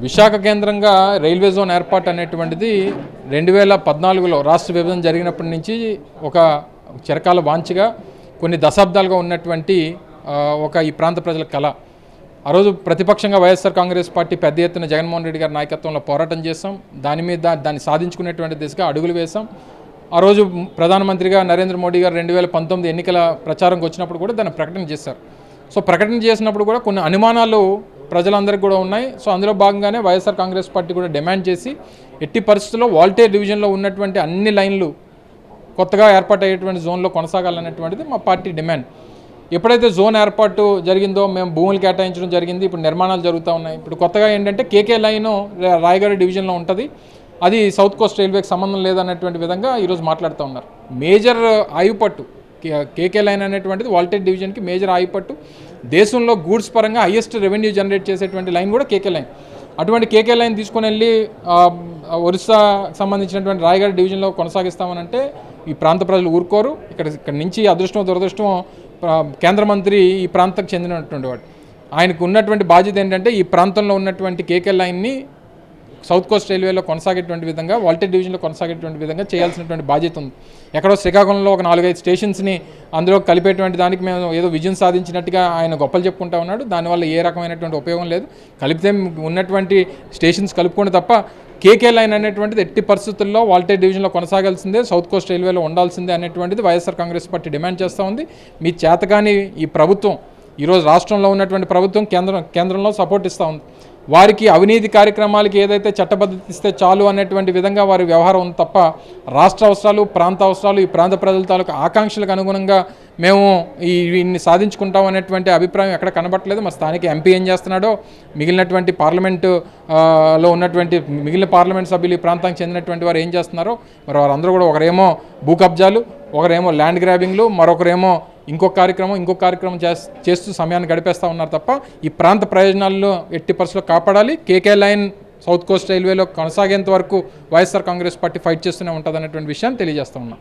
విశాఖ కేంద్రంగా railway zone ఏర్పాటు అనేటువంటిది 2014లో రాష్ట్ర విభజన జరిగినప్పటి నుంచి ఒక చిరకాల వాంఛగా కొన్ని దశాబ్దాలుగా ఉన్నటువంటి ఈ ప్రాంత ప్రజల కళ. ఆ రోజు ప్రతిపక్షంగా వైఎస్ఆర్ కాంగ్రెస్ పార్టీ పెద్ద ఎత్తున జగన్మోహన్ రెడ్డి గారి నాయకత్వంలో పోరాటం చేశాం. దాన్ని సాధించుకునేటువంటి దిశగా అడుగులు వేశాం. ఆ రోజు ప్రధానమంత్రిగా నరేంద్ర మోడీ గారు 2019 ఎన్నికల ప్రచారంకి వచ్చినప్పుడు కూడా దాన్ని ప్రకటన చేశారు. సో ప్రకటన చేసినప్పుడు కూడా కొన్ని అనుమానాలు ప్రజలందరికీ కూడా ఉన్నాయి. సో అందులో భాగంగానే వైఎస్ఆర్ కాంగ్రెస్ పార్టీ కూడా డిమాండ్ చేసి ఎట్టి పరిస్థితుల్లో వాల్టేర్ డివిజన్లో ఉన్నటువంటి అన్ని లైన్లు కొత్తగా ఏర్పాటయ్యేటువంటి జోన్లో కొనసాగాలనేటువంటిది మా పార్టీ డిమాండ్. ఎప్పుడైతే జోన్ ఏర్పాటు జరిగిందో మేము భూములు కేటాయించడం జరిగింది. ఇప్పుడు నిర్మాణాలు జరుగుతూ ఉన్నాయి. ఇప్పుడు కొత్తగా ఏంటంటే కేకే లైను రాయగడ డివిజన్లో ఉంటుంది. అది సౌత్ కోస్ట్ రైల్వేకి సంబంధం లేదన్నటువంటి విధంగా ఈరోజు మాట్లాడుతూ ఉన్నారు. మేజర్ ఆయుపట్టు కేకే లైన్ అనేటువంటిది వాల్టేర్ డివిజన్కి మేజర్ ఆయుపట్టు. దేశంలో గూడ్స్ పరంగా హైయెస్ట్ రెవెన్యూ జనరేట్ చేసేటువంటి లైన్ కూడా కేకే లైన్. అటువంటి కేకే లైన్ తీసుకొని వెళ్ళి ఒరిస్సా సంబంధించినటువంటి రాయగడ డివిజన్లో కొనసాగిస్తామనంటే ఈ ప్రాంత ప్రజలు ఊరుకోరు. ఇక్కడ నుంచి అదృష్టం దురదృష్టం కేంద్ర మంత్రి ఈ ప్రాంతానికి చెందినటువంటి వాడు. ఆయనకు ఉన్నటువంటి బాధ్యత ఏంటంటే ఈ ప్రాంతంలో ఉన్నటువంటి కేకే లైన్ని సౌత్ కోస్ట్ రైల్వేలో కొనసాగేటువంటి విధంగా వాల్టేర్ డివిజన్లో కొనసాగేటువంటి విధంగా చేయాల్సినటువంటి బాధ్యత ఉంది. ఎక్కడో శ్రీకాకుళంలో ఒక 4-5 స్టేషన్స్ని అందులో కలిపేటువంటి దానికి మేము ఏదో విజయం సాధించినట్టుగా ఆయన గొప్పలు చెప్పుకుంటా ఉన్నాడు. దానివల్ల ఏ రకమైనటువంటి ఉపయోగం లేదు. కలిపితే ఉన్నటువంటి స్టేషన్స్ కలుపుకోండి తప్ప కేకే లైన్ అనేటువంటిది ఎట్టి పరిస్థితుల్లో వాల్టేర్ డివిజన్లో కొనసాగాల్సిందే, సౌత్ కోస్ట్ రైల్వేలో ఉండాల్సిందే అనేటువంటిది వైఎస్ఆర్ కాంగ్రెస్ పార్టీ డిమాండ్ చేస్తూ ఉంది. మీ చేతకాని ఈ ప్రభుత్వం ఈరోజు రాష్ట్రంలో ఉన్నటువంటి ప్రభుత్వం కేంద్రంలో సపోర్ట్ ఇస్తూ ఉంది. వారికి అవినీతి కార్యక్రమాలకి ఏదైతే చట్టబద్ధత ఇస్తే చాలు అనేటువంటి విధంగా వారి వ్యవహారం ఉంది తప్ప రాష్ట్ర అవసరాలు, ప్రాంత అవసరాలు, ఈ ప్రాంత ప్రజల తాలూకు ఆకాంక్షలకు అనుగుణంగా మేము ఇన్ని సాధించుకుంటాం అనేటువంటి అభిప్రాయం ఎక్కడ కనబట్టలేదు. మా స్థానిక ఎంపీ ఏం చేస్తున్నాడో, మిగిలినటువంటి పార్లమెంటులో ఉన్నటువంటి మిగిలిన పార్లమెంట్ సభ్యులు ఈ ప్రాంతానికి చెందినటువంటి వారు ఏం చేస్తున్నారో, మరి వారందరూ కూడా ఒకరేమో భూ కబ్జాలు, ఒకరేమో ల్యాండ్ గ్రాబింగ్లు, మరొకరేమో ఇంకొక కార్యక్రమం చేస్తూ సమయాన్ని గడిపేస్తూ ఉన్నారు తప్ప ఈ ప్రాంత ప్రయోజనాలను ఎట్టి పరిస్థితుల్లో కాపాడాలి. కేకే లైన్ సౌత్ కోస్ట్ రైల్వేలో కొనసాగేంత వరకు వైఎస్ఆర్ కాంగ్రెస్ పార్టీ ఫైట్ చేస్తూనే ఉంటుంది అనేటువంటి విషయాన్ని తెలియజేస్తూ ఉన్నాం.